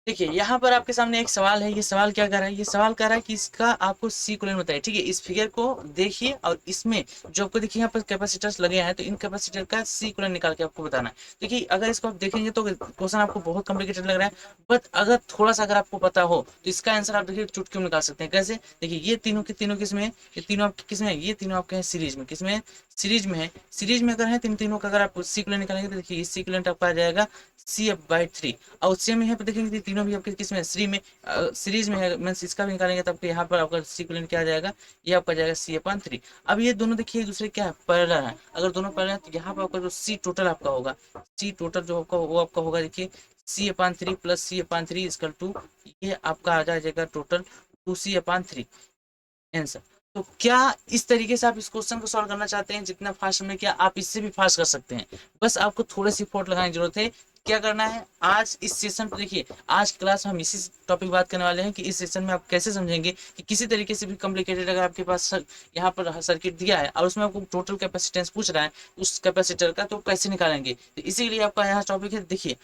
देखिए यहाँ पर आपके सामने एक सवाल है। ये सवाल क्या कर रहा है? ये सवाल कर रहा है कि इसका आपको सी इक्विवेलेंट बताइए। ठीक है, इस फिगर को देखिए और इसमें जो आपको देखिए यहाँ पर कैपेसिटर्स लगे हैं, तो इन कैपेसिटर का सी इक्विवेलेंट निकाल के आपको बताना है। देखिए अगर इसको आप देखेंगे तो क्वेश्चन आपको बहुत कॉम्प्लिकेटेड लग रहा है, बट अगर थोड़ा सा अगर आपको पता हो तो इसका आंसर आप देखिए चुटकी में निकाल सकते हैं। कैसे? देखिए ये तीनों के तीनों किस में है? ये तीनों आपके किस में है? ये तीनों आपके हैं सीरीज में। किस में है? सीरीज में है। सीरीज में अगर है तीन तीनों का अगर आप सी इक्विवेलेंट निकालेंगे तो देखिए इस सी इक्विवेलेंट आपका आ जाएगा CF/3। और सेम यहाँ पे देखेंगे तीनों भी आपके किस में सीरीज में, सीरीज में है, मीन्स इसका भी निकालेंगे तो आपके यहाँ पर आपका सीक्वेंट क्या आ जाएगा? ये आपका जाएगा C/3। अब ये दोनों देखिए एक दूसरे क्या है? पैरेलल है। अगर दोनों पैरेलल है तो यहाँ पर आपका जो सी टोटल आपका होगा, सी टोटल जो आपका वो आपका होगा देखिए C/3 plus C/3 is equal to, ये आपका आ जाएगा टोटल 2C/3 आंसर। तो क्या इस तरीके से आप इस क्वेश्चन को सॉल्व करना चाहते हैं जितना फास्ट में, क्या आप इससे भी फास्ट कर सकते हैं? बस आपको थोड़े सी फोर्ट लगाने की जरूरत है। क्या करना है आज इस सेशन पर? देखिए आज क्लास में हम इसी टॉपिक बात करने वाले हैं कि इस सेशन में आप कैसे समझेंगे कि किसी तरीके से भी कॉम्प्लिकेटेड अगर आपके पास यहाँ पर सर्किट दिया है और उसमें आपको टोटल कैपेसिटेंस पूछ रहा है उस कैपेसिटर का, तो कैसे निकालेंगे। तो इसीलिए आपका यहाँ टॉपिक है। देखिए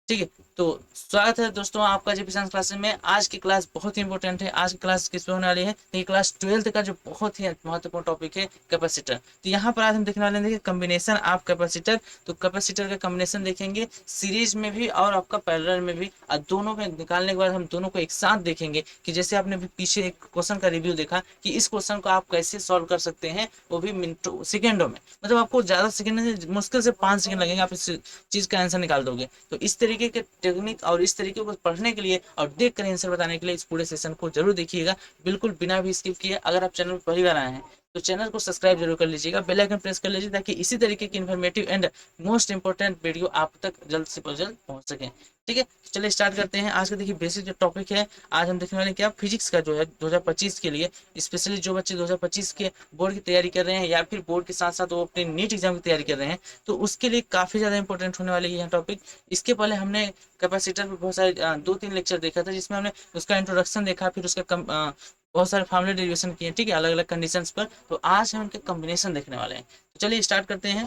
ठीक है, तो स्वागत है दोस्तों आपका जेपी साइंस क्लासेस में। आज की क्लास बहुत ही इंपॉर्टेंट है। आज की क्लास किस पे होने वाली है? तो ये क्लास 12th का जो बहुत ही महत्वपूर्ण टॉपिक है कैपेसिटर। तो यहाँ पर आज हम देखने वाले हैं कम्बिनेशन ऑफ कैपेसिटर। तो कैपेसिटर का कम्बिनेशन देखेंगे सीरीज में भी और आपका पैरेलल में भी, और दोनों में निकालने के बाद हम दोनों को एक साथ देखेंगे कि जैसे आपने भी पीछे एक क्वेश्चन का रिव्यू देखा कि इस क्वेश्चन को आप कैसे सॉल्व कर सकते हैं, वो भी मिनटों सेकेंडों में। मतलब आपको ज्यादा सेकेंड नहीं, मुश्किल से 5 सेकेंड लगेंगे, आप इस चीज का आंसर निकाल दोगे। तो इस तरीके के टेक्निक और इस तरीके को पढ़ने के लिए और देख कर आंसर बताने के लिए इस पूरे सेशन को जरूर देखिएगा, बिल्कुल बिना भी स्किप किए। अगर आप चैनल पर पहली बार आए हैं तो चैनल को सब्सक्राइब जरूर कर लीजिएगा, बेल आइकन प्रेस कर लीजिए ताकि इसी तरीके की informative and most important video आप तक जल्द से जल्द पहुंच सके। ठीक है, चलिए स्टार्ट करते हैं। आज का देखिए बेसिक जो टॉपिक है, आज हम देखने वाले हैं क्या फिजिक्स का जो है 2025 के लिए, स्पेशली जो बच्चे 2025 के बोर्ड की तैयारी कर रहे हैं या फिर बोर्ड के साथ साथ वो अपने नीट एग्जाम की तैयारी कर रहे हैं, तो उसके लिए काफी ज्यादा इंपॉर्टेंट होने वाले यह टॉपिक। इसके पहले हमने कैपेसिटर पर बहुत सारे 2-3 लेक्चर देखा था जिसमें हमने उसका इंट्रोडक्शन देखा, फिर उसका बहुत सारे फार्मूला डेरिवेशन किए। ठीक है, अलग अलग कंडीशंस पर। तो आज हम उनके कॉम्बिनेशन देखने वाले हैं। तो चलिए स्टार्ट करते हैं।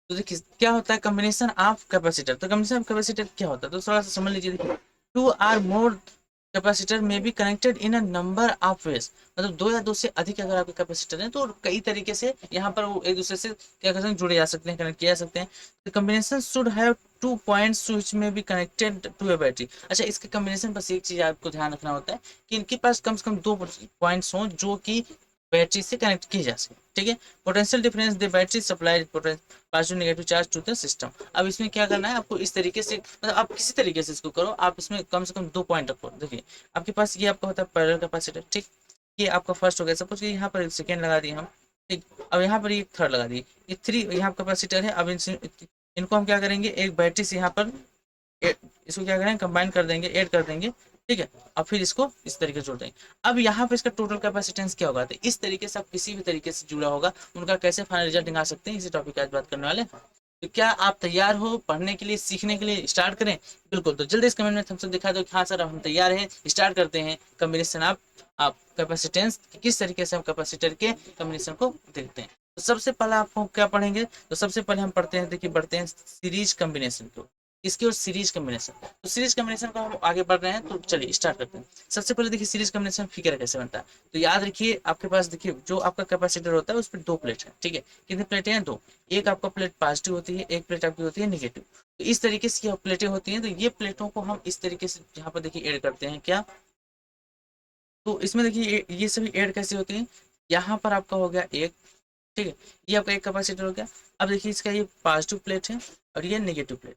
तो देखिए क्या होता है कॉम्बिनेशन ऑफ कैपेसिटर। तो कॉम्बिनेशन ऑफ कैपेसिटर क्या होता है तो थोड़ा सा समझ लीजिए। देखिए टू आर मोर कैपेसिटर में be connected in a number of ways. मतलब दो या दो से अधिक अगर आपके कैपेसिटर हैं तो कई तरीके से यहाँ पर वो एक दूसरे से क्या कर सकते हैं, जुड़े जा सकते हैं, कनेक्ट किए जा सकते हैं। तो combination should have 2 points which may be connected to a battery. अच्छा, इसके कॉम्बिनेशन बस एक चीज आपको ध्यान रखना होता है कि इनके पास कम से कम 2 पॉइंट्स हों जो कि बैटरी से कनेक्ट किए जा सके। ठीक है, potential difference the battery supply positive negative charge to the system. अब इसमें क्या करना है आपको, इस तरीके से मतलब आप किसी तरीके से इसको करो, आप इसमें कम से कम 2 पॉइंट रखो। देखिए आपके पास ये आपका होता है पैरेलल कैपेसिटर। ठीक, ये आपका फर्स्ट हो गया। सपोज कि यहाँ पर सेकेंड लगा दिए हम। ठीक, अब यहाँ पर ये थर्ड लगा दिए, ये 3 यहाँ कैपेसिटर है। अब इनको हम क्या करेंगे, एक बैटरी से यहाँ पर इसको क्या करेंगे, कंबाइन कर देंगे, ऐड कर देंगे। ठीक है, अब फिर इसको इस तरीके से जोड़ देंगे। अब यहाँ पे इसका टोटल कैपेसिटेंस क्या होगा, तो इस तरीके से आप किसी भी तरीके से जुड़ा होगा उनका कैसे फाइनल रिजल्ट निकाल सकते हैं, इसी टॉपिक की आज बात करने वाले हैं। तो क्या आप तैयार हो पढ़ने के लिए, सीखने के लिए? स्टार्ट करें। बिल्कुल, तो जल्दी इस कमेंट में हमसे दिखा दो कि हाँ सर हम तैयार हैं। स्टार्ट करते हैं कम्बिनेशन आप कैपेसिटेंस, किस तरीके से हम कैपेसिटर के कम्बिनेशन को देखते हैं। तो सबसे पहले आपको क्या पढ़ेंगे, तो सबसे पहले हम पढ़ते हैं, देखिए बढ़ते हैं सीरीज कम्बिनेशन को। इसकी और सीरीज कम्बिनेशन। तो सीरीज कम्बिनेशन को हम आगे बढ़ रहे हैं, तो चलिए स्टार्ट करते हैं। सबसे पहले देखिए सीरीज कम्बिनेशन फिगर कैसे बनता है। तो याद रखिए आपके पास देखिए जो आपका कैपेसिटर होता है उस पर 2 प्लेट है। ठीक है, कितनी प्लेटें हैं? 2। एक आपका प्लेट पॉजिटिव होती है, एक प्लेट आपकी होती है निगेटिव। तो इस तरीके से ये प्लेटें होती हैं। तो ये प्लेटों को हम इस तरीके से यहाँ पर देखिए ऐड करते हैं क्या। तो इसमें देखिए ये सभी ऐड कैसे होते हैं। यहाँ पर आपका हो गया एक। ठीक है, ये आपका एक कैपेसिटर हो गया। अब देखिए इसका ये पॉजिटिव प्लेट है और ये नेगेटिव प्लेट।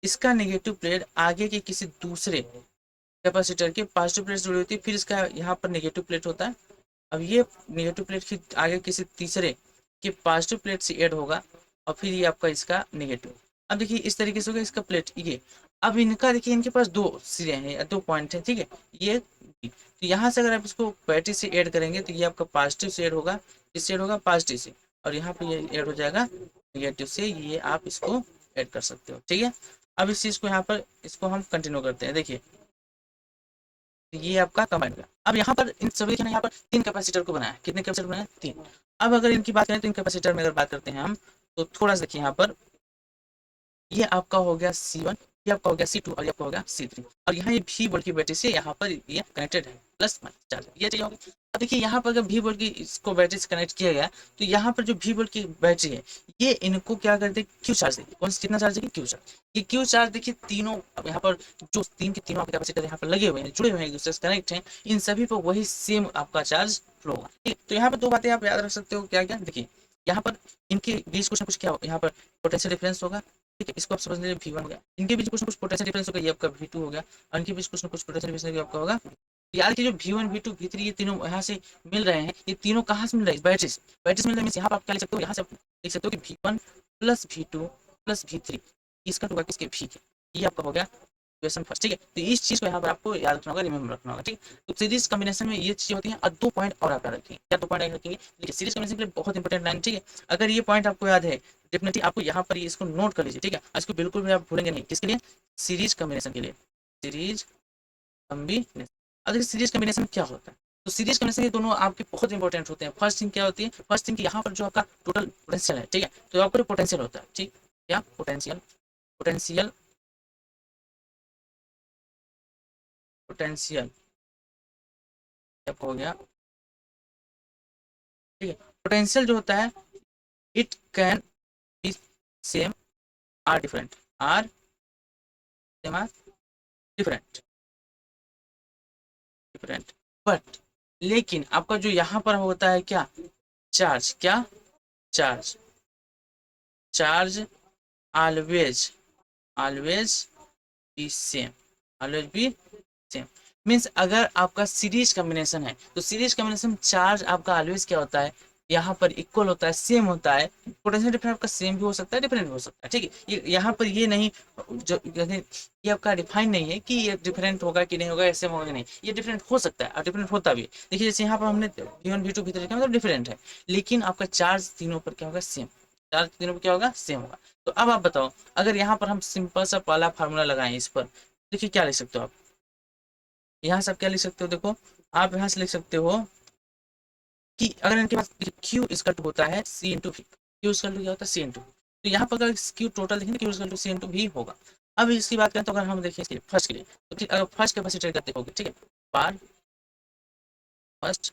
इसका नेगेटिव प्लेट आगे के किसी दूसरे कैपेसिटर के पॉजिटिव प्लेट से जुड़ी होती है, फिर इसका यहाँ पर नेगेटिव प्लेट होता है। अब ये नेगेटिव प्लेट की आगे किसी तीसरे के पॉजिटिव प्लेट से ऐड होगा और फिर ये आपका इसका नेगेटिव। अब देखिए इस तरीके से होगा इसका प्लेट ये। अब इनका देखिए इनके पास 2 सिरे हैं, 2 पॉइंट है। ठीक है, ये तो यहाँ से अगर आप इसको बैटरी से ऐड करेंगे तो ये आपका पॉजिटिव से ऐड होगा, इससे ऐड होगा पॉजिटिव से, और यहाँ पे ये ऐड हो जाएगा नेगेटिव से। ये आप इसको ऐड कर सकते हो। ठीक है, अब इस चीज को यहाँ पर इसको हम कंटिन्यू करते हैं। देखिए ये आपका कंबाइन का। अब यहाँ पर इन सभी ने यहाँ पर 3 कैपेसिटर को बनाया। कितने कैपेसिटर बनाए? 3। अब अगर इनकी बात करें तो इन कैपेसिटर में अगर बात करते हैं हम, तो थोड़ा सा देखिए यहाँ पर ये आपका हो गया C1, ये आपका हो गया C2 और ये आपका हो गया C3, और यहाँ ये V वोल्ट की बैटरी से यहाँ पर ये कनेक्टेड है, प्लस माइनस चार्ज, ये चाहिए होगा। अब देखिए यहाँ पर अगर V वोल्ट की इसको बैटरी से कनेक्ट किया गया, तो यहाँ पर जो V वोल्ट की बैटरी है, ये इनको क्या करते हैं, क्यू चार्ज देगी। कौन सा कितना चार्ज देगी, क्यू चार्ज। ये क्यू चार्ज देखिए तीनों, अब यहाँ पर जो तीन के तीनों कैपेसिटर यहाँ पर लगे हुए हैं, जुड़े हुए हैं, एक दूसरे से कनेक्ट हैं, इन सभी पर वही सेम आपका चार्ज फ्लो होगा, ठीक। तो यहाँ पर दो बातें आप याद रख सकते हो, क्या क्या, देखिए यहाँ पर इनके बीच कुछ ना कुछ क्या हो, यहाँ पर पोटेंशियल डिफरेंस होगा, ठीक है, इसको आप समझ लीजिए V1 हो गया, इनके बीच कुछ ना कुछ पोटेंशियल डिफरेंस होगा, ये आपका V2 हो गया, और इनके बीच कुछ ना कुछ पोटेंशियल डिफरेंस आपका होगा। याद कीजिए जो V1 V2 V3 ये तीनों यहाँ से मिल रहे हैं, ये तीनों कहाँ से मिल रहे हैं, बैटरी से, बैटरी से मिल रहे हैं। यहाँ पर आप क्या लिख सकते हो, यहाँ से आप लिख सकते हो कि V1 plus V2 plus V3 इसका टू किसके V के, ये आपका हो गया क्वेश्चन फर्स्ट, ठीक है। तो इस चीज को यहाँ पर आपको याद रखना होगा, रिमेंबर रखना होगा, ठीक। तो सीरीज कॉम्बिनेशन में ये चीजें होती हैं, और दो पॉइंट और आप याद रखेंगे, क्या दो पॉइंट याद रखेंगे, देखिए सीरीज कॉम्बिनेशन के लिए बहुत इंपॉर्टेंट लाइन, ठीक है। अगर ये पॉइंट आपको याद है, डेफिनेटली आपको यहाँ पर इसको नोट कर लीजिए, ठीक है, इसको बिल्कुल भी आप भूलेंगे नहीं, किसके लिए, सीरीज कॉम्बिनेशन के लिए, सीरीज कॉम्बिनेशन। अब देखिए सीरीज कॉम्बिनेशन क्या होता है, तो सीरीज कॉम्बिनेशन ये दोनों आपके बहुत इंपॉर्टेंट होते हैं। फर्स्ट थिंग क्या होती है, फर्स्ट थिंग यहाँ पर जो आपका टोटल पोटेंशियल है, ठीक है, तो आपका जो पोटेंशियल होता है, ठीक, क्या पोटेंशियल, पोटेंशियल पोटेंशियल आपको हो गया, ठीक है। पोटेंशियल जो होता है, it can be same or different, or same or different, different, but लेकिन आपका जो यहाँ पर होता है क्या, चार्ज, क्या charge, charge always, always be same, always be same. Means अगर आपका सीरीज कॉम्बिनेशन है, तो सीरीज कॉम्बिनेशन चार्ज आपका ऑलवेज क्या होता है, यहाँ पर इक्वल होता है, सेम होता है। पोटेंशियल डिफरेंस आपका सेम भी हो सकता है, डिफरेंट भी हो सकता है, ठीक है। ये यहाँ पर ये नहीं, जो ये आपका डिफाइन नहीं है कि ये डिफरेंट होगा कि नहीं होगा, ऐसे होगा कि नहीं, ये डिफरेंट हो सकता है और डिफरेंट होता भी है। देखिए जैसे यहाँ पर हमने V1 V2 V3 लिखा, मतलब डिफरेंट है, लेकिन आपका चार्ज तीनों पर क्या होगा, सेम, चार्ज तीनों पर क्या होगा, सेम होगा। तो अब आप बताओ, अगर यहाँ पर हम सिंपल सा पहला फार्मूला लगाएं इस पर, देखिए क्या लिख सकते हो आप, यहाँ से आप क्या लिख सकते हो, देखो आप यहाँ से लिख सकते हो कि अगर इनके पास Q इसका टू होता है C इंटू V, Q इसका टू क्या होता है C इंटू, तो यहाँ पर अगर Q टोटल देखेंगे Q इसका टू C इंटू V होगा। अब इसकी बात करें तो अगर हम देखें इसके फर्स्ट के लिए, तो अगर फर्स्ट कैपेसिटर का देखोगे, ठीक है, बार फर्स्ट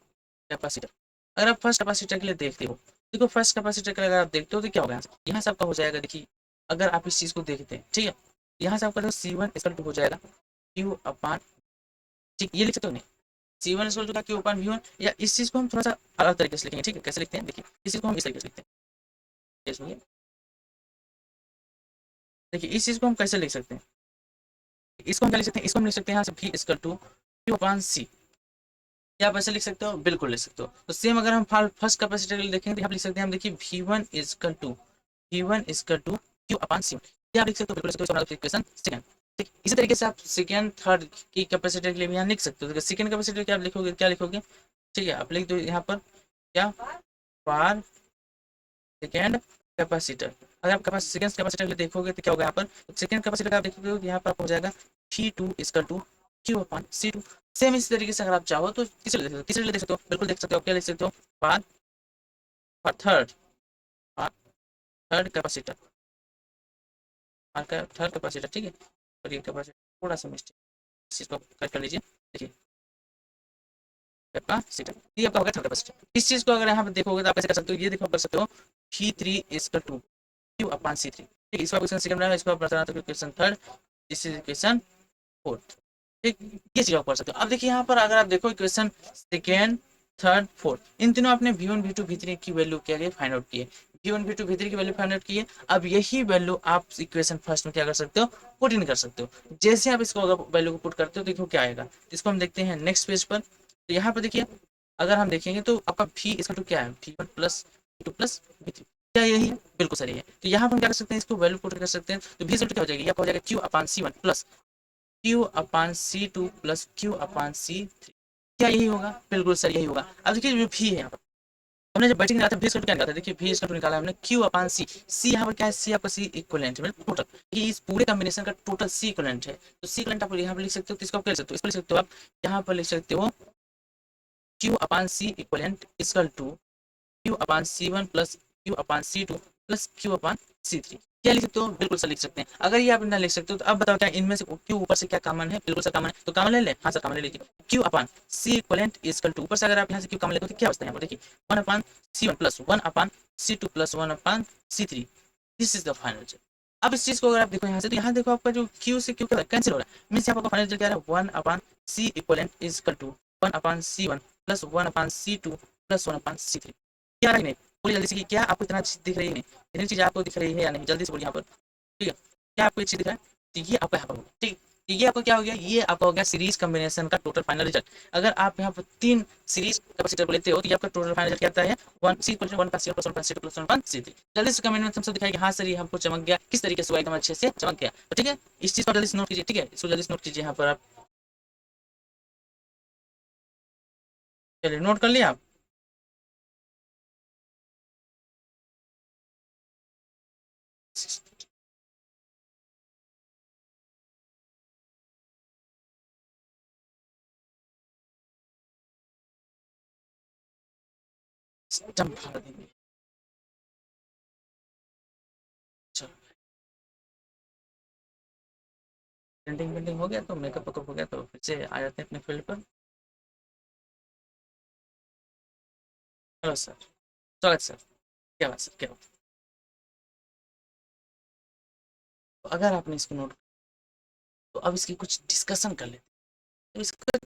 कैपेसिटर, अगर आप फर्स्ट कैपेसिटर के लिए देखते हो, देखो फर्स्ट कैपेसिटर के लिए अगर आप देखते हो तो क्या होगा, यहाँ से आपका हो जाएगा, देखिए अगर आप इस चीज को देखते हैं, ठीक है, यहाँ से आपका C1 इसका टू हो जाएगा Q अपान, ठीक, ये लिख सकते हो नहीं, C1 equal to Q upon V1, या इस चीज को हम थोड़ा सा अलग तरीके से लिखेंगे, ठीक है, कैसे लिखते हैं, देखिए इस चीज को हम इस तरीके से लिखते हैं, देखिए इस चीज को हम कैसे लिख सकते हैं, इसको हम क्या लिख सकते हैं, इसको हम लिख सकते हैं यहाँ से V equal to Q upon C, क्या आप ऐसे लिख सकते हो, बिल्कुल लिख सकते हो। तो सेम अगर हम फर्स्ट कैपेसिटर के लिए देखेंगे, तो यहाँ लिख सकते हैं हम, देखिए V1 equal to Q upon C, क्या आप लिख सकते हो, बिल्कुल लिख सकते हो, इक्वेशन सेकंड, ठीक। इसी तरीके से आप सेकंड थर्ड की कैपेसिटर के लिए भी यहाँ लिख सकते हो। सेकंड कैपेसिटर क्या आप लिखोगे, क्या लिखोगे, ठीक है, आप लिख दो यहाँ पर क्या, पार सेकेंड कैपेसिटर। अगर आप सेकंड कैपेसिटर के लिए देखोगे तो क्या होगा, यहाँ पर सेकंड कैपेसिटर का आप देखोगे तो यहाँ पर आपको हो जाएगा V2 इसका to Q upon C2। Same इस तरीके से अगर आप चाहो तो तीसरे लिख सकते हो, तीसरे लिख सकते हो, बिल्कुल देख सकते हो, क्या लिख सकते हो, पार third, third capacitor, third capacitor, ठीक है। और ये कैपेसिटर थोड़ा सा मिस्टेक, इस चीज को कट कर लीजिए, देखिए कैपेसिटर, ये आपका होगा थर्ड कैपेसिटर। इस चीज को अगर यहाँ पे देखोगे तो आप कैसे कर सकते हो, ये देखो कर सकते हो V3 इसका टू Q अपान C3, ठीक है, इसका क्वेश्चन सेकंड बनाना, इसको आप बताना, तो question third, this is question fourth, ठीक, ये चीज आप कर सकते हो। अब देखिए यहाँ पर अगर आप देखो क्वेश्चन सेकेंड थर्ड फोर्थ, इन तीनों आपने V1 V2 V3 की वैल्यू क्या है, फाइंड आउट किए, V1 V2 V3 की वैल्यू फाइंड आउट किए। अब यही वैल्यू आप इक्वेशन फर्स्ट में क्या कर सकते हो, पुट इन कर सकते हो। जैसे आप इसको अगर वैल्यू को पुट करते हो, देखो क्या आएगा, इसको हम देखते हैं नेक्स्ट पेज पर। तो यहाँ पर देखिए अगर हम देखेंगे तो आपका V इसका टू क्या है, V1 plus V2 plus V3, क्या यही है, बिल्कुल सही है। तो यहाँ पर हम क्या कर सकते हैं, इसको वैल्यू पुट कर सकते हैं, तो V क्या हो जाएगी, आपका हो जाएगा Q upon C1 plus Q upon C2 plus Q अपान C3, क्या यही होगा, बिल्कुल सर यही होगा। अब देखिए जो V है यहाँ पर, हमने जब बैटिंग निकाला था V क्या निकाला था, देखिए V निकाला हमने Q अपान C यहाँ पर क्या है, C आपका C इक्विवेलेंट है, मतलब टोटल, ये इस पूरे कॉम्बिनेशन का टोटल C इक्विवेलेंट है। तो C इक्विवेलेंट आप यहाँ पर लिख सकते हो, तो इसको आप क्या लिख सकते हो, इसको लिख सकते हो आप, यहाँ पर लिख सकते हो Q upon C equivalent equal to Q upon C1 plus Q upon C2 plus Q upon C3। क्या लिख सकते हो? बिल्कुल सर लिख सकते हैं। अगर ये आप ना लिख सकते हो तो अब बताओ क्या इनमें से क्यू ऊपर से क्या कॉमन है? बिल्कुल सर कॉमन है, तो कॉमन ले ले। हाँ सर कॉमन ले लीजिए। Q upon C equivalent equal to, ऊपर से अगर आप यहाँ से क्यू कॉमन लेते हो तो क्या बचता है? यहाँ पर देखिए 1/C1 plus 1/C2 plus 1/C3। This is the final result. अब इस चीज को अगर आप देखो यहाँ से, तो यहाँ देखो आपका जो क्यू से क्यू कैंसिल हो रहा है, मीन्स आपका फाइनल रिजल्ट क्या है? 1/C equivalent equal to 1/C1 plus 1/C2 plus 1/C3। क्या नहीं? बोलिए जल्दी से, क्या आपको इतना दिख रही है? इतनी चीज आपको दिख रही है या नहीं? जल्दी से बोलिए यहाँ पर। ठीक है, क्या आपको अच्छी दिख रहा है? तो ये आपका यहाँ पर होगा। ठीक, तो ये आपको क्या हो गया? ये आपका हो गया सीरीज कॉम्बिनेशन का टोटल फाइनल रिजल्ट। अगर आप यहाँ पर 3 सीरीज कैपेसिटर को लेते हो तो ये आपका टोटल फाइनल रिजल्ट क्या आता है? 1C = 1/C plus 1/C2 plus 1/C3। जल्दी से कमेंट में हमसे दिखाई कि हाँ सर ये हमको चमक गया, किस तरीके से हुआ, एकदम अच्छे से चमक गया। तो ठीक है, इस चीज को जल्दी से नोट कीजिए। ठीक है, इसको जल्दी से नोट कीजिए यहाँ पर आप। चलिए नोट कर लिया आप। सिस्टम भारत में। अच्छा, पेंटिंग पेंटिंग हो गया तो मेकअप वेकअप हो गया तो फिर से आ जाते हैं अपने फील्ड पर। हेलो सर, स्वागत सर। क्या बात सर, क्या बात? तो अगर आपने इसको नोट, तो अब इसकी कुछ डिस्कशन कर लेते हैं। तो इसका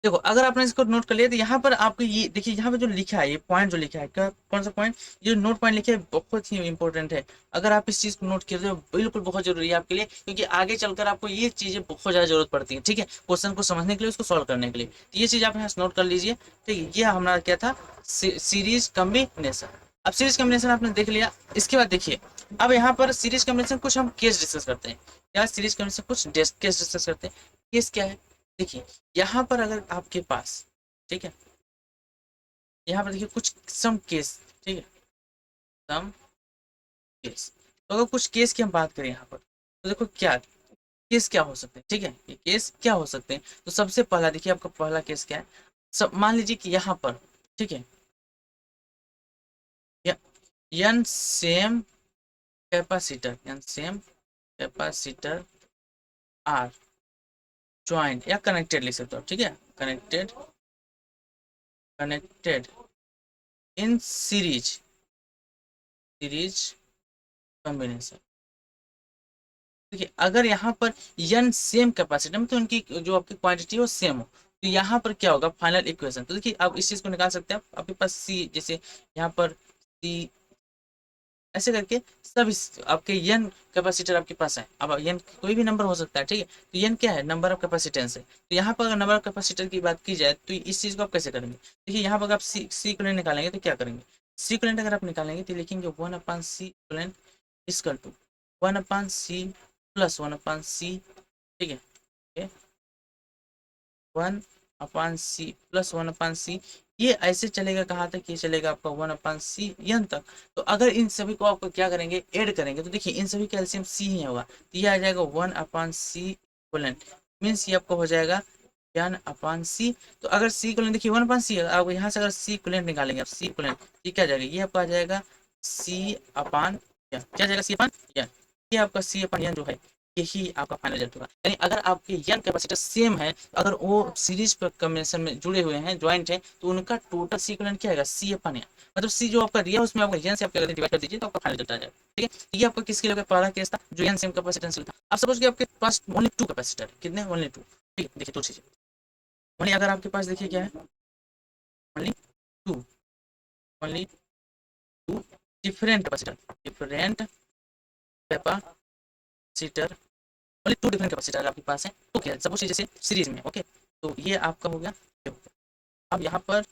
देखो, अगर आपने इसको नोट कर लिया तो यहाँ पर आपको ये देखिए, यहाँ पे जो लिखा है, ये पॉइंट जो लिखा है, क्या कौन सा पॉइंट? ये नोट पॉइंट लिखे है, बहुत ही इंपॉर्टेंट है। अगर आप इस चीज को नोट कर रहे हो, बिल्कुल बहुत जरूरी है आपके लिए, क्योंकि आगे चलकर आपको ये चीजें बहुत ज्यादा जरूरत पड़ती है। ठीक है, क्वेश्चन को समझने के लिए, उसको सॉल्व करने के लिए। तो ये चीज आप यहाँ से नोट कर लीजिए। ठीक है, ये हमारा क्या था? Series combination. अब सीरीज कम्बिनेशन आपने देख लिया, इसके बाद देखिए, अब यहाँ पर सीरीज कम्बिनेशन कुछ हम केस डिस्कस करते हैं। क्या सीरीज कम्बिनेशन कुछ केस डिस्कस करते हैं? केस क्या है? देखिए, यहाँ पर अगर आपके पास, ठीक है, यहाँ पर देखिए कुछ सम केस, ठीक है, सम केस। तो अगर कुछ केस की हम बात करें यहाँ पर, तो देखो क्या केस क्या हो सकते हैं। ठीक है, ये केस क्या हो सकते हैं? तो सबसे पहला देखिए, आपका पहला केस क्या है? सब मान लीजिए कि यहाँ पर, ठीक है, N same capacitor, N same capacitor are joint या कनेक्टेड लिख सकते हो। ठीक है, connected, connected in series, series combination. देखिए, अगर यहाँ पर एन सेम कैपेसिटी में, तो उनकी जो आपकी क्वांटिटी है वो सेम हो, तो यहाँ पर क्या होगा? Final equation. तो देखिए, आप इस चीज को निकाल सकते हैं। आपके पास सी, जैसे यहाँ पर सी, ऐसे करके सब आपके एन कैपेसिटर आपके पास है। अब एन कोई भी नंबर हो सकता है। ठीक है, तो एन क्या है? नंबर ऑफ कैपेसिटेंस है। तो यहाँ पर अगर नंबर ऑफ कैपेसिटर की बात की जाए तो इस चीज को आप कैसे करेंगे? देखिए, यहाँ पर आप सी इक्विवेलेंट निकालेंगे तो क्या करेंगे? सी इक्विवेलेंट अगर आप निकालेंगे तो लिखेंगे 1/C equivalent equal to 1/C plus 1/C। ठीक है, 1/C प्लस 1/C। ये ऐसे चलेगा कहाँ तक? ये चलेगा आपका 1/C यन तक। तो अगर इन सभी को आपको क्या करेंगे? ऐड करेंगे, तो देखिए इन सभी का एलसीएम सी ही होगा, तो ये आ जाएगा 1/C इक्वलेंट। मीन्स ये आपका हो जाएगा 1/C। तो अगर सी इक्वलेंट देखिए 1/C, आप यहाँ से अगर सी इक्वलेंट निकालेंगे, आप सी इक्वलेंट, ये क्या जाएगा? ये आपका आ जाएगा सी अपान यन। क्या जाएगा? सी अपान यन। ये आपका सी अपान यन जो है, यही आपका फाइनल रिजल्ट होगा। यानी अगर आपके यन कैपेसिटर सेम है, अगर वो सीरीज पर कॉम्बिनेशन में जुड़े हुए हैं, ज्वाइंट है, तो उनका टोटल सी इक्विवेलेंट क्या आएगा? सी अपन है। मतलब सी जो आपका दिया उसमें आपका यन से आप क्या डिवाइड कर दीजिए तो आपका फाइनल रिजल्ट आ जाएगा। ठीक है, ये आपका किसके लिए पहला केस था जो यन सेम कैपेसिटेंस था। अब सपोज कि आपके पास ओनली 2 कैपेसिटर, कितने? ओनली 2। ठीक है, देखिए 2 चीजें ओनली, अगर आपके पास देखिए क्या है? Only 2, only 2 different capacitor, different capacitor, only 2 different capacitor आपके पास है। तो क्या सपोज जैसे सीरीज में, ओके, तो ये आपका हो गया। अब यहाँ पर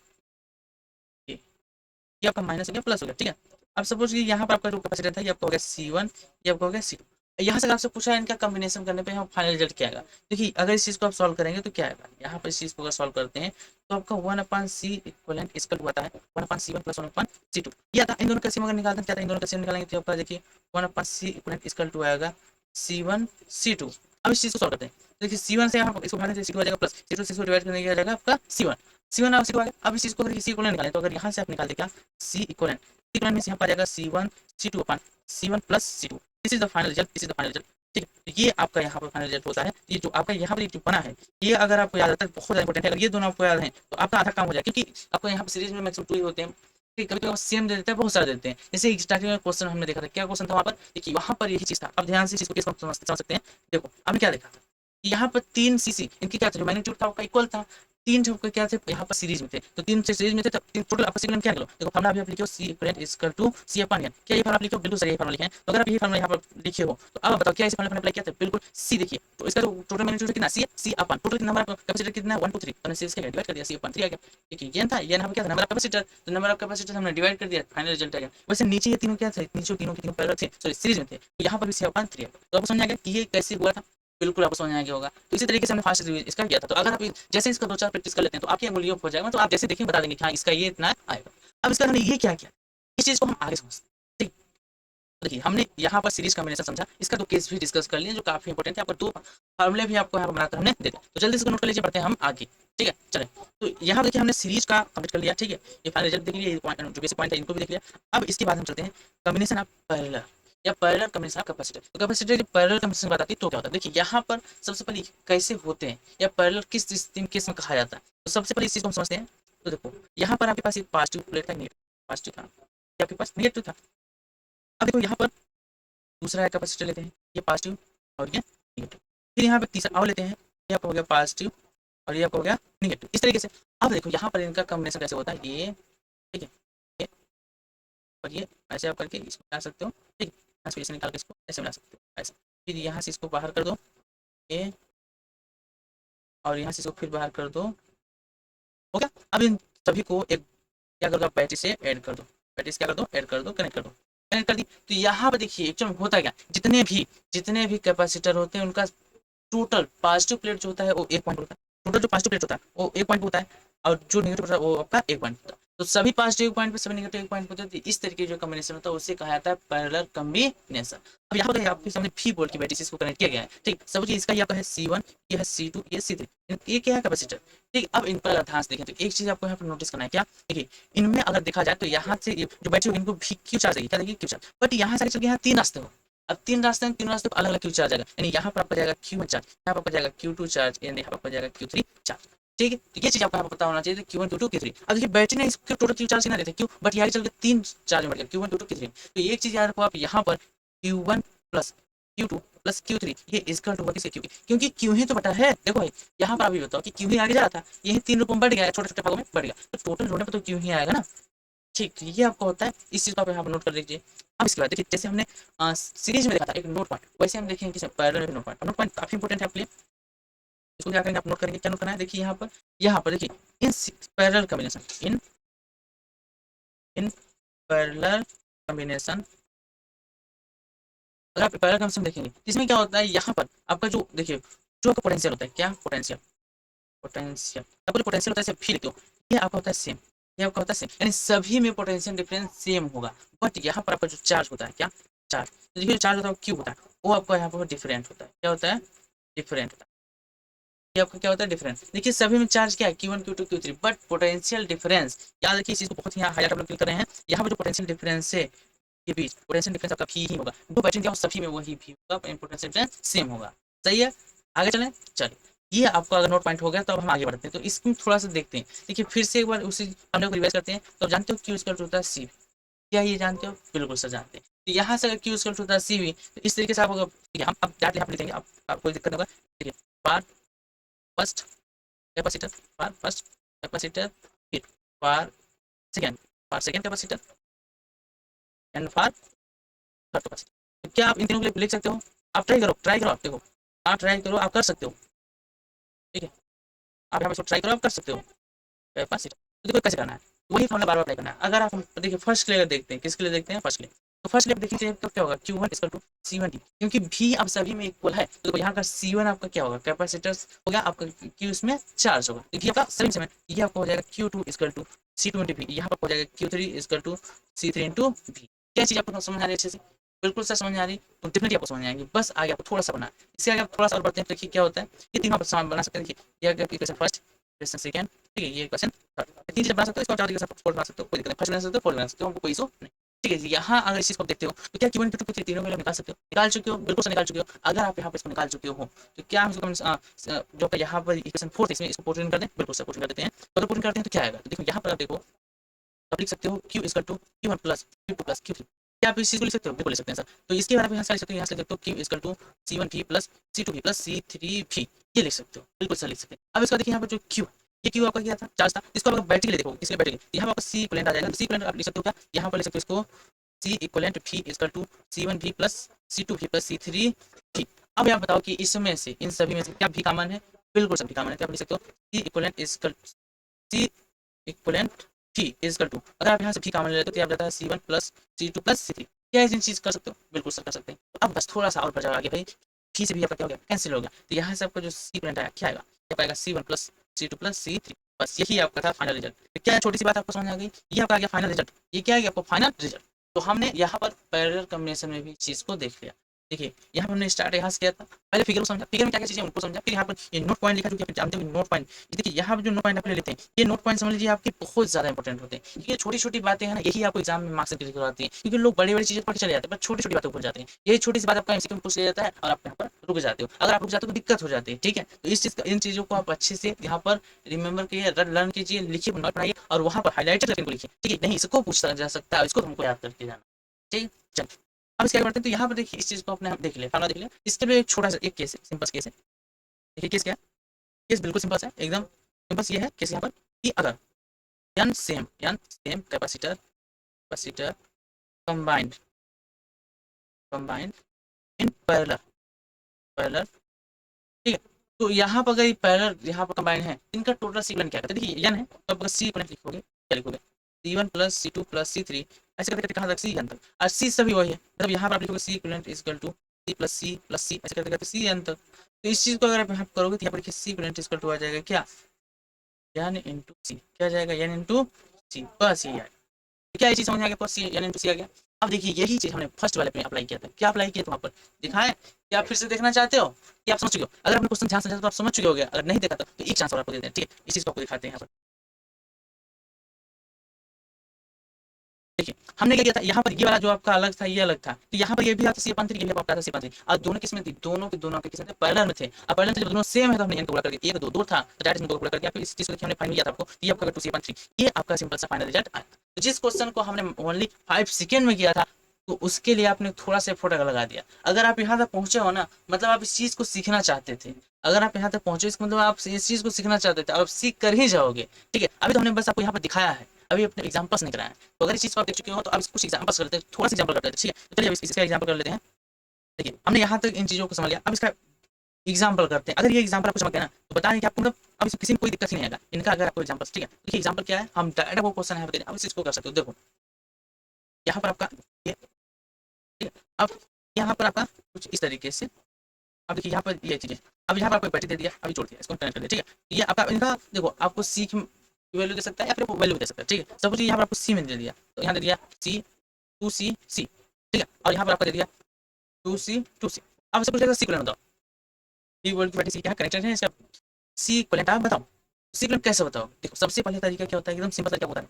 ये आपका माइनस हो गया प्लस हो गया, ठीक है। अब सपोज कि यहाँ पर आपका जो कैपेसिटर था ये आपका हो गया C1, ये आपका हो गया C2। यहाँ से आपसे पूछा है इनका कॉम्बिनेशन करने पे हम फाइनल रिजल्ट क्या आएगा। देखिए अगर इस चीज़ को आप सॉल्व करेंगे तो क्या आएगा, यहाँ पर इस चीज़ को अगर सॉल्व करते हैं तो आपका 1/C इक्वलेंट इसका आता है 1/C1 प्लस 1/C2। ये आता है, इन दोनों का सीम अगर निकालते हैं क्या था, इन दोनों का सीम निकालेंगे तो आपका देखिए 1/C इक्वलेंट इसका आएगा C1 C2। अब इस चीज़ को सॉल्व करते हैं, देखिए C1 से यहाँ इसको भागने से C2 आ जाएगा प्लस C2 से इसको डिवाइड करने आ जाएगा आपका C1, C1 और C2 आ गया। अब इस चीज़ को अगर C इक्वलेंट निकालें तो अगर यहाँ से आप निकालते क्या C इक्वलेंट, इक्वलेंट में यहाँ पर आ जाएगा C1 C2 upon C1 plus C2। This is the final result, this is the final result, ठीक है। तो ये आपका यहाँ पर फाइनल रिजल्ट होता है। ये जो आपका यहाँ पर जो बना है ये अगर आपको याद आता है बहुत ज़्यादा इंपॉर्टेंट है। अगर ये दोनों आपको याद है तो आपका आधा काम हो जाए, क्योंकि आपको यहाँ पर सीरीज में मैक्सिमम 2 ही होते हैं, ठीक। कभी कभी सेम दे देते हैं, बहुत सारे देते हैं। जैसे स्टार्टिंग में क्वेश्चन हमने देखा था, क्या क्वेश्चन था वहाँ पर, देखिए वहाँ पर यही चीज़ था। अब ध्यान से चीज़ को किस समझ सकते हैं, देखो आपने क्या देखा था, यहाँ पर 3 सीसी इनकी क्या था, जो मैग्नीट्यूड था आपका इक्वल था। 3 जो क्या थे यहाँ पर सीरीज में थे, तो 3 से सीरीज में थे, तो टोटल आपस में क्या निकलो, देखो फार्मूला अभी आप लिखो C equivalent equal to C upon N. क्या ये फार्मूला लिखो, बिल्कुल सही फार्मूला लिखे हैं। तो अगर आप ये फार्मूला यहाँ पर लिखे हो तो अब बताओ क्या इस फार्मूला में अप्लाई किया था, बिल्कुल C। देखिए तो इसका जो टोटल मैग्नीट्यूड कितना C upon total number of capacitor कितना 1 2 3, तो हमने इसका डिवाइड कर दिया C अपन 3 आ गया। ठीक है, ये था, ये यहाँ क्या था नंबर ऑफ कैपेसिटर, तो नंबर ऑफ कैपेसिटर हमने डिवाइड कर दिया, फाइनल रिजल्ट आ गया। वैसे नीचे ये तीनों क्या थे, नीचे तीनों के तीनों पैरेलल थे, सॉरी सीरीज में थे, तो यहाँ पर भी C अपन 3 है। तो आपको समझ आ गया कि ये कैसे हुआ था, बिल्कुल आपको समझ आ गया होगा। तो इसी तरीके से हमने फास्ट रिवीजन इसका किया था। तो अगर आप जैसे इसका 2-4 प्रैक्टिस कर लेते हैं तो आपकी अंगुलियों हो जाएगा, तो आप जैसे देखेंगे बता देंगे कि हाँ इसका ये इतना आएगा। अब इसका हमने ये क्या किया, इस चीज़ को हम आगे समझते हैं, ठीक। देखिए हमने यहाँ पर सीरीज कॉम्बिनेशन समझा, इसका तो केस भी डिस्कस कर लिया जो काफी इंपॉर्टेंट है। आपको 2 फार्मूले भी आपको यहाँ पर बनाकर हमने दे दिया, तो जल्दी से नोट कर लीजिए, बढ़ते हैं हम आगे, ठीक है। चले तो यहाँ देखिए हमने सीरीज का कंप्लीट कर लिया, ठीक है। ये फाइनल रिजल्ट देख लिया, जो बेसिक पॉइंट है इनको भी देख लिया। अब इसके बाद हम चलते हैं कॉम्बिनेशन ऑफ पैरेलल या पैरेलल कॉम्बिनेशन ऑफ कैपेसिटर। तो कैपेसिटर की पैरेलल कॉम्बिनेशन बताती है तो क्या होता है, देखिए यहाँ पर सबसे पहले कैसे होते हैं या पैरेलल किस स्थिति केस में कहा जाता है, तो सबसे पहले इस चीज को हम समझते हैं। तो देखो यहाँ पर आपके पास एक पॉजिटिव प्लेट था, नेगेटिव पॉजिटिव था, आपके पास नेगेटिव था। अब देखो यहाँ पर दूसरा कैपेसिटर लेते हैं, ये पॉजिटिव और ये नेगेटिव। फिर यहाँ पे तीसरा और लेते हैं, ये आपका हो गया पॉजिटिव और ये आपका हो गया नेगेटिव, इस तरीके से। अब देखो यहाँ पर इनका कॉम्बिनेशन कैसे होता है, ये ठीक है, ये और ये ऐसे आप करके इसको बना सकते हो, ठीक है। यहाँ से इसे निकाल के इसको ऐसे बना सकते हो, ऐसे। फिर यहाँ से इसको बाहर कर दो, ये और यहाँ से इसको फिर बाहर कर दो, हो गया। अब इन सभी को एक क्या कर दो, आप बैटरी से ऐड कर दो, बैटरी से क्या कर दो, ऐड कर दो, कनेक्ट कर दो, कनेक्ट कर दी। तो यहाँ पर देखिए एक्चुअली होता क्या, जितने भी कैपेसिटर होते हैं उनका टोटल पॉजिटिव प्लेट जो होता है वो 1 पॉइंट होता है, टोटल जो पॉजिटिव प्लेट होता है वो 1 पॉइंट होता है, और जो नेगेटिव होता है वो आपका 1 पॉइंट होता है। तो सभी पॉजिटिव पॉइंट पे सभी नेगेटिव 1 पॉइंट होते हैं, तो इस तरीके जो कॉम्बिनेशन होता है उसे कहा जाता है पैरेलल कॉम्बिनेशन। अब यहाँ पर आपके सामने भी बोल्ट की बैटरी से इसको कनेक्ट किया गया है, ठीक। सब चीज इसका ये आपका है C1, ये है C2, ये C3, ये क्या है कैपेसिटर, ठीक। अब इन पर ध्यान से देखें तो एक चीज आपको यहाँ पर नोटिस करना है, क्या देखिए इनमें अगर देखा जाए तो यहाँ से जो बैटरी होगी इनको भी क्यू चार्ज देगी, क्या देगी क्यू चार्ज, बट यहाँ से चल के यहाँ 3 रास्ते हो। अब 3 रास्ते हैं, 3 रास्ते पर अलग अलग क्यू चार्ज आएगा, यानी यहाँ पर आपका जाएगा Q1 चार्ज, यहाँ पर आपका जाएगा Q2 चार्ज, यानी यहाँ पर आपका जाएगा Q3 चार्ज, ठीक है। तो ये चीज आपको यहाँ पर पता होना चाहिए, Q1 Q2 Q3। अब देखिए बैटरी ने इसके टोटल क्यू चार्ज कितना देते हैं क्यू, बट यहाँ चल के 3 चार्ज में बढ़ गया Q1 Q2 Q3। तो एक चीज याद रखो आप, यहाँ पर Q1 plus Q2 plus Q3 ये इसका टू किसके क्यू, क्योंकि क्यू ही तो बटा है। देखो भाई यहाँ पर अभी बताओ कि क्यू ही आगे जा रहा था, यही 3 रूपों में बढ़ गया, छोटे छोटे भागों में बढ़ गया, तो टोटल जोड़ने पर तो क्यू ही आएगा ना, ठीक। ये आपको होता है, इस चीज को आप यहाँ पर नोट कर लीजिए। अब इसके बाद देखिए जैसे हमने सीरीज में देखा था एक नोट पॉइंट, वैसे हम देखेंगे कि पैरेलल में नोट पॉइंट, नोट पॉइंट काफी इंपॉर्टेंट है आपके लिए। इसको क्या करेंगे आप नोट करेंगे, क्या नोट करना है, देखिए यहाँ पर देखिए in parallel combination, in parallel combination, अगर आप पैरेलल कॉम्बिनेशन देखेंगे इसमें क्या होता है, यहाँ पर आपका जो देखिए जो आपका पोटेंशियल होता है, क्या पोटेंशियल, आपका जो पोटेंशियल होता है फिर क्यों, ये आपका होता है सेम, ये आपका होता है सेम, यानी सभी में पोटेंशियल डिफरेंस सेम होगा। बट यहाँ पर आपका जो चार्ज होता है, क्या चार्ज, तो देखिए चार्ज होता है क्यू होता है, वो आपका यहाँ पर डिफरेंट होता है, क्या होता है डिफरेंट होता है। ये आपका क्या होता है डिफरेंस, देखिए सभी में चार्ज क्या है Q1 Q2 Q3, but potential difference याद रखिए, इस चीज को बहुत ही हाईलाइट हम लोग कर रहे हैं। यहाँ पर जो पोटेंशियल डिफरेंस है के बीच पोटेंशियल डिफरेंस आपका भी ही होगा, दो बैटरी क्या सभी में वही भी होगा, पोटेंशियल डिफरेंस सेम होगा, सही है। आगे चलें, चलिए ये आपका अगर नोट पॉइंट हो गया तो अब हम आगे बढ़ते हैं। तो इसमें थोड़ा सा देखते हैं, देखिए फिर से एक बार उसी हमने को रिवाइज करते हैं। तो जानते हो क्यू इक्वल टू होता है सी, क्या ये जानते हो, बिल्कुल सर जानते हैं। तो यहाँ से अगर क्यू इक्वल टू होता है सी भी, तो इस तरीके से आप अगर हम अब डायरेक्टली यहाँ पे लिखेंगे, आप कोई दिक्कत नहीं होगा, ठीक है। पार फर्स्ट कैपेसिटर, पार फर्स्ट कैपेसिटर, फिर पार सेकेंड, पार सेकेंड कैपेसिटर एंड पार थर्ड कैपेसिटर। तो क्या आप इन तीनों के लिए लिख सकते हो, आप ट्राई करो, आप देखो, आप ट्राई करो, आप कर सकते हो, ठीक है। आप यहाँ पे ट्राई करो, आप कर सकते हो कैपेसिटर। तो देखो कैसे करना है, वही फॉर्मूला बार बार अप्लाई करना है। अगर आप देखिए फर्स्ट के लिए देखते हैं, किसके लिए देखते हैं, फर्स्ट के लिए, तो फर्स्ट के लिए देखिए तो क्या होगा, Q1 इक्वल टू C1 क्योंकि भी अब सभी में इक्वल है, तो यहाँ का C1 आपका क्या होगा, कैपेसिटर्स हो गया आपका, Q इसमें चार्ज होगा, क्योंकि आपका सेम सेम है, ये आपको हो जाएगा Q2 equal to C2 into V, यहाँ पर हो जाएगा Q3 equal to C3 into V। क्या चीज़ आपको समझ आ रही है अच्छे से, बिल्कुल सर समझ आ रही, तो डेफिनेटली आपको समझ आएंगे। बस आगे आपको थोड़ा सा बना, इससे आगे आप थोड़ा सा और बढ़ते हैं, देखिए क्या होता है, ये तीनों आप समान बना सकते हैं। देखिए ये अगर इक्वेशन फर्स्ट, इक्वेशन सेकंड, ठीक है, ये इक्वेशन थर्ड, तीन चीज़ बना सकते हो, इसको चार तरीके से फोर्थ बना सकते हो, कोई दिक्कत नहीं, फर्स्ट बना सकते हो, फोर्थ बना सकते हो, हमको कोई इशू नहीं। ठीक है जी, यहाँ अगर इस चीज़ को देखते हो तो क्या Q1 Q2 Q3 तीनों वैल्यू निकाल सकते हो, निकाल चुके हो, बिल्कुल से निकाल चुके हो। अगर आप यहाँ पर इसको निकाल चुके हो तो क्या हम इसको जो कि यहाँ पर इक्वेशन फोर्थ इसमें इसको पुट इन कर दें, बिल्कुल से पुट इन कर देते हैं। तो पुट इन करते हैं तो क्या आएगा, तो देखो यहाँ पर आप देखो, आप लिख सकते हो Q equal to Q1 plus Q2 plus Q3, क्या आप इस चीज़ को लिख सकते हो, बिल्कुल लिख सकते हैं सर। तो इसके बाद आप यहाँ से लिख सकते हो, यहाँ से लिख सकते हो Q equal to C1V plus C2V plus C3V, ये लिख सकते हो, बिल्कुल सर लिख सकते हैं। अब इसका देखिए यहाँ पर जो Q, ये Q आपका क्या था, चार्ज था, इसको आप बैटरी के लिए देखो, इसलिए बैटरी यहाँ पर आपका C इक्विवेलेंट आ जाएगा, C इक्विवेलेंट आप लिख सकते हो क्या, यहाँ पर लिख सकते हो इसको C equivalent V equal to C1V plus C2V plus C3V। अब आप बताओ कि इसमें से, इन सभी में से क्या भी कॉमन है, बिल्कुल सभी कॉमन है, क्या आप लिख सकते हो C equivalent equal C equivalent T equal to, अगर आप यहाँ से T कॉमन ले लेते हो तो आप जाता है C1 plus C2 plus C3। क्या ऐसी चीज़ कर सकते हो, बिल्कुल सर कर सकते हैं। तो अब बस थोड़ा सा और बचा आगे भाई, T से भी आपका क्या हो गया, कैंसिल हो गया, तो यहाँ से आपका जो C इक्विवेलेंट आया क्या आएगा, क्या आएगा C1 plus C2 plus C3, बस यही आपका था फाइनल रिजल्ट। तो क्या छोटी सी बात आपको समझ आ गई, ये आपका आ गया फाइनल रिजल्ट, ये क्या है आपको फाइनल रिजल्ट। तो हमने यहाँ पर पैरेलल कॉम्बिनेशन में भी चीज़ को देख लिया। देखिए यहाँ पर हमने स्टार्ट यहाँ से किया था, पहले फिगर को समझा, फिगर में क्या क्या चीज़ें उनको समझा, फिर यहाँ पर ये नोट पॉइंट लिखा, जो कि आप जानते हो नोट पॉइंट, देखिए यहाँ पर जो नोट पॉइंट आप ले लेते हैं, ये नोट पॉइंट समझ लीजिए आपके बहुत ज़्यादा इंपॉर्टेंट होते हैं। ये छोटी छोटी बातें हैं ना, यही आपको एग्जाम में मार्क्स क्लियर करवाती हैं, क्योंकि लोग बड़ी बड़ी चीज़ें पढ़ के चले जाते हैं, पर छोटी छोटी बातों को भूल जाते हैं। यही छोटी सी बात आपका एमसीक्यू में पूछ लिया जाता है और आप यहाँ पर रुक जाते हो, अगर आप रुक जाते हो तो दिक्कत हो जाती है। ठीक है, तो इस चीज़ इन चीज़ों को आप अच्छे से यहाँ पर रिमेंबर कीजिए, लर्न कीजिए, लिखिए, नोट बनाइए और वहाँ पर हाईलाइटेड करके लिखिए। ठीक है, नहीं इसको पूछा जा सकता है, इसको तुमको याद करके जाना। ठीक, चलिए अब इसके आगे बढ़ते हैं। तो यहाँ पर देखिए इस चीज़ को अपने हम देख लिया, फार्मूला देख लिया। इसके लिए एक छोटा सा एक केस है, सिंपल केस है। देखिए केस क्या है, केस बिल्कुल सिंपल है, एकदम सिंपल। ये है केस यहाँ पर कि अगर n same capacitor capacitor combined combined in parallel parallel, ठीक है। तो यहाँ पर अगर ये पैरेलल यहाँ पर कंबाइंड है, इनका टोटल सीक्वेंस क्या करते हैं, देखिए n है तो अगर सी इक्विवेलेंट लिखोगे, क्या लिखोगे, C1 plus C2 plus C3, ऐसे करते करते कहाँ तक C n तक, और C सभी वही है, मतलब यहाँ पर आप लिखोगे C equivalent equal to C plus C, ऐसे करते करते C n तक। तो इस चीज़ को अगर आप यहाँ करोगे तो यहाँ पर देखिए C इक्विवेलेंट इक्वल टू आ जाएगा क्या, n इंटू सी, क्या जाएगा n इंटू सी, बस ये है। क्या ये चीज़ समझ आ गया, सी n इंटू सी आ गया। अब देखिए यही चीज़ हमने फर्स्ट वाले पे अप्लाई किया था, क्या अप्लाई किया था वहाँ पर दिखाएं, क्या आप फिर से देखना चाहते हो कि आप समझ चुके हो, अगर आपने क्वेश्चन ध्यान से समझा तो आप समझ चुके होगे, अगर नहीं देखा तो एक चांस और आपको देते हैं। ठीक है, इस चीज़ को आपको दिखाते हैं यहाँ पर। देखिए हमने क्या किया था, यहाँ पर ये वाला जो आपका अलग था, ये अलग था, तो यहाँ पर ये भी आता C/3, ये भी आपका आता C/3, और दोनों किसमें थी, दोनों के किसमें थे, पैरेलल में थे। अब पैरेलल जब दोनों सेम है तो हमने इनको गुणा कर दिया, एक दो दो था तो डायरेक्ट इनको गुणा कर दिया, फिर इस चीज़ को हमने फाइंड किया था आपको, ये आपका 2C/3, ये आपका सिंपल सा फाइनल रिजल्ट आया। तो जिस क्वेश्चन को हमने ओनली 5 सेकेंड में किया था, तो उसके लिए आपने थोड़ा सा एफर्ट लगा दिया। अगर आप यहाँ तक पहुंचे हो ना, मतलब आप इस चीज़ को सीखना चाहते थे, अगर आप यहाँ तक पहुंचे इसका मतलब आप इस चीज़ को सीखना चाहते थे, आप सीख कर ही जाओगे। ठीक है, अभी तो हमने बस आपको यहाँ पर दिखाया है, अभी अपने एग्जाम्पल्स नहीं कराए हैं। तो अगर इस चीज़ को आप देख चुके हो तो अब कुछ एग्जाम्पल्स कर लेते हैं, थोड़ा सा एग्जाम्पल करते हैं। ठीक है, तो चलिए अब इसका एग्जाम्पल कर लेते हैं। देखिए हमने यहाँ तक इन चीज़ों को समझ लिया, अब इसका एग्जाम्पल करते हैं। अगर ये एग्जाम्पल आपको समझ गया ना, तो बता दें कि आपको मतलब अब इसमें किसी में कोई दिक्कत ही नहीं आएगा इनका, अगर आपको एग्जाम्पल। ठीक है, देखिए एग्जाम्पल क्या है, हम डायरेक्ट वो क्वेश्चन है अब इस चीज़ को कर सकते हो। देखो यहाँ पर आपका ये, ठीक है, अब यहाँ पर आपका कुछ इस तरीके से, अब देखिए यहाँ पर ये चीज़ें, अब यहाँ पर आपको बैटरी दे दिया, अभी छोड़ दिया, इसको कनेक्ट कर दिया। ठीक है, ये आपका इनका देखो, आपको सी की वैल्यू दे सकता है या फिर वैल्यू दे सकता है। ठीक है, सब कुछ यहाँ पर आपको सी में दे दिया, तो यहाँ दे दिया सी 2C, ठीक है, और यहाँ पर आपका दे दिया 2C। अब सब कुछ सी इक्विवेलेंट बताओ, सी वर्ल्ड की बैटरी सी क्या कनेक्टेड है इसका, सी इक्विवेलेंट आप बताओ, सी इक्विवेलेंट कैसे बताओ। देखो सबसे पहले तरीका क्या होता है, एकदम सिंपल तरीका होता है।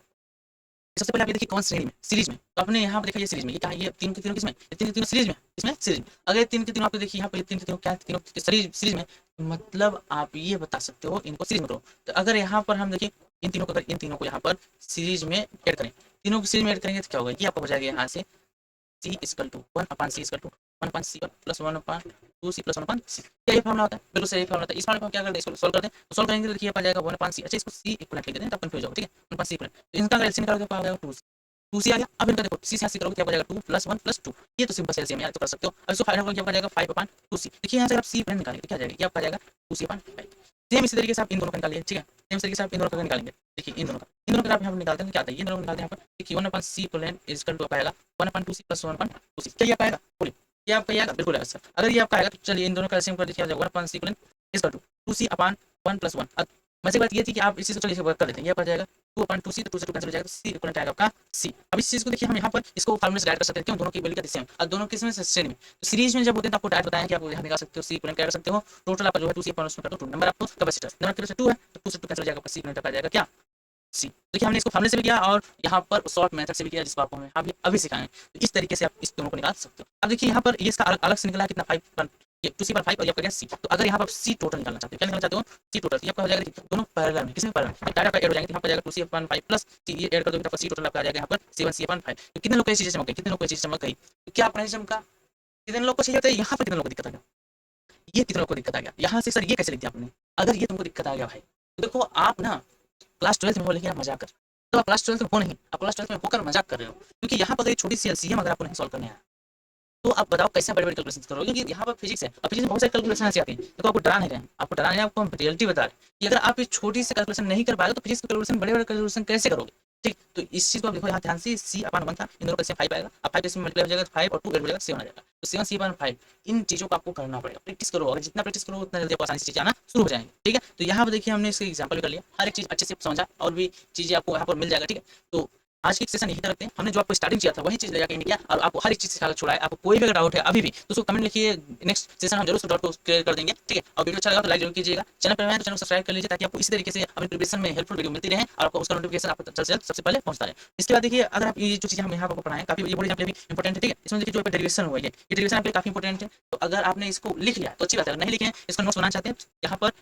सबसे पहले आप ये देखिए कौन श्रेणी में, सीरीज में, तो आपने यहाँ पर देखा ये सीरीज में, ये क्या है, ये तीन के तीनों किसमें, ये तीन के तीनों सीरीज में, इसमें सीरीज में। अगर ये तीन के तीनों आपको देखिए यहाँ पर ये तीन के तीनों क्या तीनों सीरीज में, मतलब आप ये बता सकते हो इनको सीरीज में करो। तो अगर यहाँ पर हम देखिए इन तीनों को, अगर इन तीनों को यहाँ पर सीरीज में ऐड करें, तीनों को सीरीज में ऐड करेंगे तो क्या होगा, ये आपको हो जाएगा यहाँ से C equal to 1/C equal to 1/C plus 1/2C plus 1/C। क्या ये फॉर्मूला होता है, बिल्कुल सही फॉर्मूला होता है। इस फॉर्मूला को क्या करते हैं, इसको सॉल्व करते हैं, तो सॉल्व करेंगे तो देखिए आ जाएगा 1/C। अच्छा इसको C इक्वलेंट लिख देते हैं तो कंफ्यूज होगा। ठीक है, 1/C इक्वलेंट, तो इनका अगर एलसीएम निकालोगे तो आ जाएगा 2C आ गया। अब इनका देखो C से यहाँ से करोगे क्या हो जाएगा 2 + 1 + 2, ये तो सिंपल एलसीएम यार, तो कर सकते हो। अब इसको फाइनल करके क्या हो जाएगा 5/2C। देखिए यहाँ से आप C इक्वलेंट निकालेंगे तो क्या आ जाएगा, ये आपका आ जाएगा 2C/5। सेम इसी तरीके से आप इन दोनों का निकालिए, ठीक है, सेम इस तरीके से आप इन दोनों का निकालेंगे। देखिए इन दोनों का आप यहाँ पर निकालते हैं तो क्या आता है, ये दोनों को निकालते हैं यहाँ पर, देखिए 1/c equal is equal to आएगा 1/2c प्लस 1/2c, क्या ये आपका आएगा, बोलिए ये आपका आएगा, बिल्कुल आएगा सर। अगर ये आपका आएगा तो चलिए इन दोनों का एलसीएम कर दीजिए, 1/c equal is equal to 2c/1 + 1। अब मजे की बात ये थी कि आप इसी से चलिए वर्क कर लेते हैं, ये पर जाएगा 2/2c, तो 2 से 2 कैंसिल हो जाएगा, तो c इक्वल आएगा आपका c। अब इस चीज को देखिए हम यहाँ पर इसको फार्मूले से डायरेक्ट कर सकते हैं, क्यों, दोनों की वैल्यू क्या सेम, और दोनों किस में से श्रेणी में, तो सीरीज में जब होते हैं तो आपको डायरेक्ट बताया कि आप यहाँ निकाल सकते हो, c इक्वल क्या कर सकते हो, टोटल आपका जो है 2c अपन उसमें कर दो 2 नंबर आपको कैपेसिटर, नंबर कैपेसिटर 2 है तो 2 से 2 कैंसिल हो जाएगा, आपका c इक्वल आ जाएगा क्या, सी। देखिए हमने इसको फार्मूले से भी किया और यहाँ पर शॉर्ट मेथड से भी किया, जिसको आपको हमें अभी सिखाएं, तो इस तरीके से आप इस दोनों को निकाल सकते हो। अब देखिए यहाँ पर ये इसका अलग से निकला कितना 5 ये 2c/5 और ये आपका सी। तो अगर यहाँ पर सी टोटल निकालना चाहते हो, क्या निकालना चाहते हो, सी टोटल, ये आपका हो जाएगा दोनों पैरेलल में, किसमें पैरेलल में, डाटा का ऐड हो जाएगा, यहाँ पर जाएगा 2c/5 प्लस सी, ये ऐड कर दोगे तो आपका सी टोटल आपका आ जाएगा यहाँ पर 7c/5। तो कितने लोग को ये चीजें चमक गई, कितने लोग को ये चीज चमक गई, तो क्या आपने चमका, कितने लोग को चाहिए होता है, यहाँ पर कितने लोग को दिक्कत आ गया, ये कितने लोग को दिक्कत आ गया, यहाँ से सर ये कैसे लिख दिया आपने, अगर ये तुमको दिक्कत आ गया भाई, तो देखो आप ना क्लास 12 में हो लेकिन आप मजाक कर, तो आप क्लास 12 में हो नहीं, आप क्लास 12 में होकर मजाक कर रहे हो, क्योंकि यहाँ पर एक छोटी सी एलसीएम अगर आपको नहीं सॉल्व करने आया तो आप बताओ कैसे बड़े बड़े कैलकुलेशन करोगे, क्योंकि यहाँ पर फिजिक्स है और फिजिक्स में बहुत सारे कैलकुलेशन ऐसे आती हैं, देखो आपको डरा नहीं रहे हैं, आपको डरा नहीं है, आपको हम रियलिटी बता रहे हैं कि अगर आप इस छोटी सी कैलकुलेशन नहीं कर पाए तो फिजिक्स के कैलकुलेशन बड़े बड़े कैलकुलेशन कैसे करोगे, ठीक। तो इस चीज को आप देखो यहाँ ध्यान से, c/1 था, इन दोनों का 5 आएगा, अब 5 इसमें मल्टीप्लाई हो जाएगा, 5 और 2 ऐड हो जाएगा 7 आ जाएगा, तो 7c/5। इन चीजों को आपको करना पड़ेगा, प्रैक्टिस करो, अगर जितना प्रैक्टिस करो उतना जल्दी आपको आसानी से चीजें आना शुरू हो जाएंगे, ठीक है। तो यहाँ पर देखिए हमने इसका एग्जाम्पल कर लिया, हर एक चीज अच्छे से समझा और भी चीजें आपको यहाँ पर मिल जाएगा, ठीक है। तो आज की सेशन यही रखते हैं, हमने जो आपको स्टार्टिंग किया था वही चीज ले जाकर किया और आपको हर एक चीज सिखा छोड़ा है। आपको कोई भी अगर डाउट है अभी भी तो उसको कमेंट लिखिए, नेक्स्ट सेशन हम जरूर उस डाउट को क्लियर कर देंगे, ठीक है। और वीडियो अच्छा लगा तो लाइक जरूर कीजिएगा, चैनल पर नए हैं तो चैनल को सब्सक्राइब कर लीजिए ताकि आपको इसी तरीके से अपनी प्रिपरेशन में हेल्पफुल वीडियो मिलती रहे और आपको उसका नोटिफिकेशन आपको जल्द से जल्द सबसे पहले पहुंचता रहे। इसके बाद देखिए अगर आप ये जो चीजें हम यहाँ पर पढ़ाएं काफी ये बड़ी आपके लिए इंपॉर्टेंट है, ठीक है। इसमें देखिए जो डेरिवेशन हुआ है ये डेरिवेशन आपके लिए काफी इंपॉर्टेंट है, तो अगर आपने इसको लिख लिया तो अच्छी बात है, अगर नहीं लिखे इसका नोट्स बनाना चाहते हैं यहाँ पर